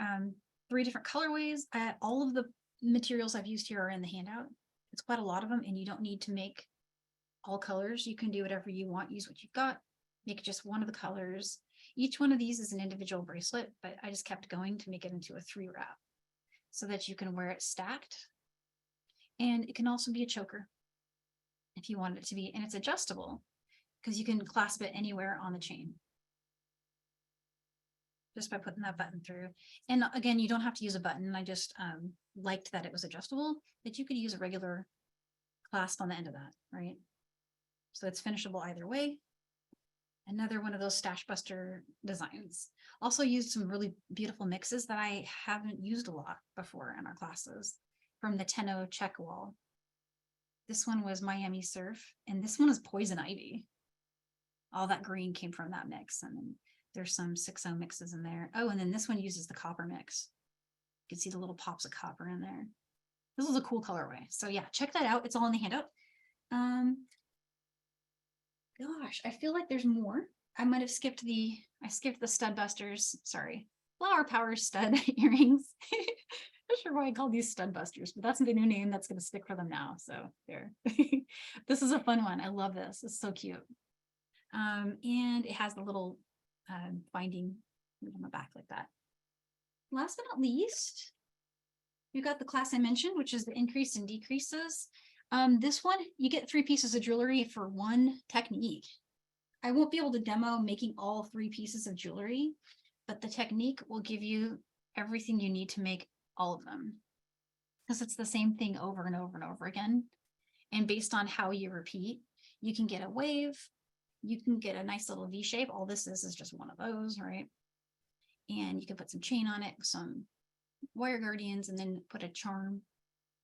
Speaker 1: 3 different colorways. All of the materials I've used here are in the handout. It's quite a lot of them, and you don't need to make all colors. You can do whatever you want, use what you've got, make just one of the colors. Each one of these is an individual bracelet, but I just kept going to make it into a 3 wrap so that you can wear it stacked. And it can also be a choker if you want it to be, and it's adjustable because you can clasp it anywhere on the chain just by putting that button through. And again, you don't have to use a button. I just liked that it was adjustable, that you could use a regular clasp on the end of that, right? So it's finishable either way. Another one of those stash buster designs. Also used some really beautiful mixes that I haven't used a lot before in our classes from the Tenno Czech wall. This one was Miami Surf, and this one is Poison Ivy. All that green came from that mix, and then there's some 6-0 mixes in there. Oh, and then this one uses the copper mix. You can see the little pops of copper in there. This is a cool colorway. So yeah, check that out. It's all in the handout. Gosh, I feel like there's more. I might have skipped I skipped the stud busters. Sorry, flower power stud earrings. Not sure why I call these stud busters, but that's the new name that's going to stick for them now. So there. This is a fun one. I love this. It's so cute. And it has the little binding on the back like that. Last but not least, you got the class I mentioned, which is the increase and decreases. This one, you get 3 pieces of jewelry for 1 technique. I won't be able to demo making all 3 pieces of jewelry, but the technique will give you everything you need to make all of them, because it's the same thing over and over and over again. And based on how you repeat, you can get a wave, you can get a nice little V shape. All this is just one of those, right? And you can put some chain on it, some wire guardians, and then put a charm.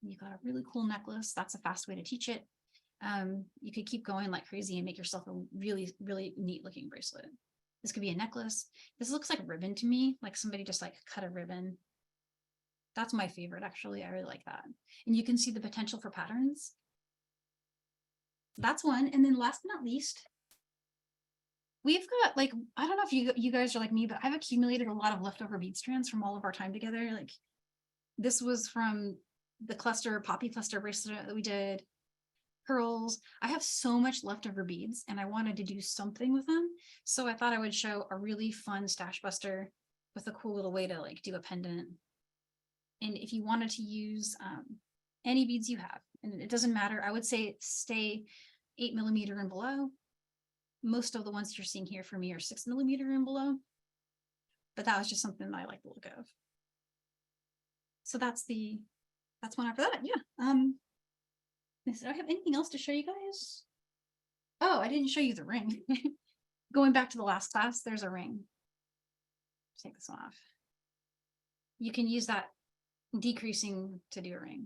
Speaker 1: You got a really cool necklace. That's a fast way to teach it. You could keep going like crazy and make yourself a really, really neat looking bracelet. This could be a necklace. This looks like ribbon to me, like somebody just like cut a ribbon. That's my favorite, actually. I really like that. And you can see the potential for patterns. That's one. And then last but not least, we've got like, I don't know if you guys are like me, but I've accumulated a lot of leftover bead strands from all of our time together. Like this was from the poppy cluster bracelet that we did, pearls. I have so much leftover beads and I wanted to do something with them. So I thought I would show a really fun stash buster with a cool little way to like do a pendant. And if you wanted to use any beads you have, and it doesn't matter, I would say stay 8mm and below. Most of the ones you're seeing here for me are 6mm and below, but that was just something that I like the look of. So that's one after that. Yeah. Do I have anything else to show you guys? Oh, I didn't show you the ring. Going back to the last class, there's a ring. Take this one off. You can use that decreasing to do a ring.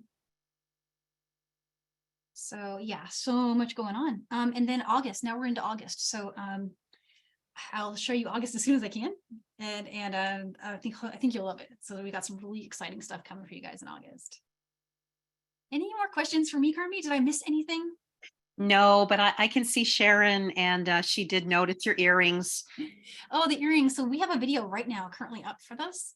Speaker 1: So yeah, so much going on. And then August, now we're into August. So I'll show you August as soon as I can. And I think you'll love it. So we got some really exciting stuff coming for you guys in August. Any more questions for me, Carmi? Did I miss anything?
Speaker 2: No, but I can see Sharon, and she did notice your earrings.
Speaker 1: Oh, the earrings. So we have a video right now currently up for this.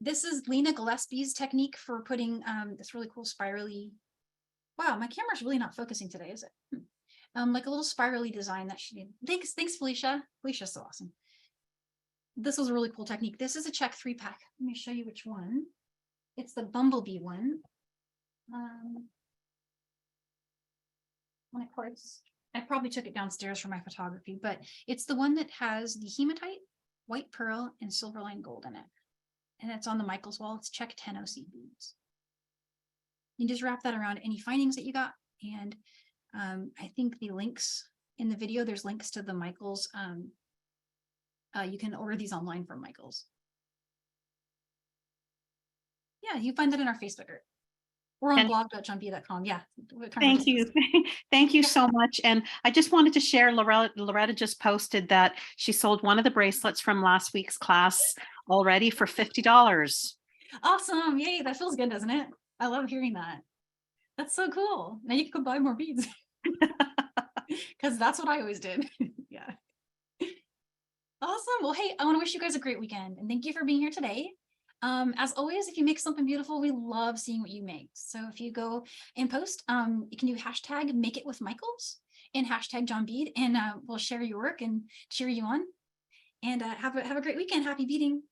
Speaker 1: This is Lena Gillespie's technique for putting this really cool spirally. Wow, my camera's really not focusing today, is it? Like a little spirally design that she did. Thanks, Felicia. Felicia's so awesome. This was a really cool technique. This is a Czech 3-pack. Let me show you which one. It's the Bumblebee one. I probably took it downstairs for my photography, but it's the one that has the hematite, white pearl, and silver line gold in it. And it's on the Michaels wall. It's Czech Tenno seed beads. You just wrap that around any findings that you got. And I think the links in the video, there's links to the Michaels. You can order these online from Michaels. Yeah, you find that in our Facebook group. We're on blog.johnbia.com. Yeah.
Speaker 2: Thank you. Thank you so much. And I just wanted to share, Loretta just posted that she sold one of the bracelets from last week's class already for $50.
Speaker 1: Awesome. Yay. That feels good, doesn't it? I love hearing that. That's so cool. Now you can go buy more beads. Because that's what I always did. Yeah. Awesome. Well, hey, I want to wish you guys a great weekend. And thank you for being here today. As always, if you make something beautiful, we love seeing what you make. So if you go and post, you can do hashtag make it with Michaels and hashtag John Bead, and we'll share your work and cheer you on. And have a great weekend. Happy beading.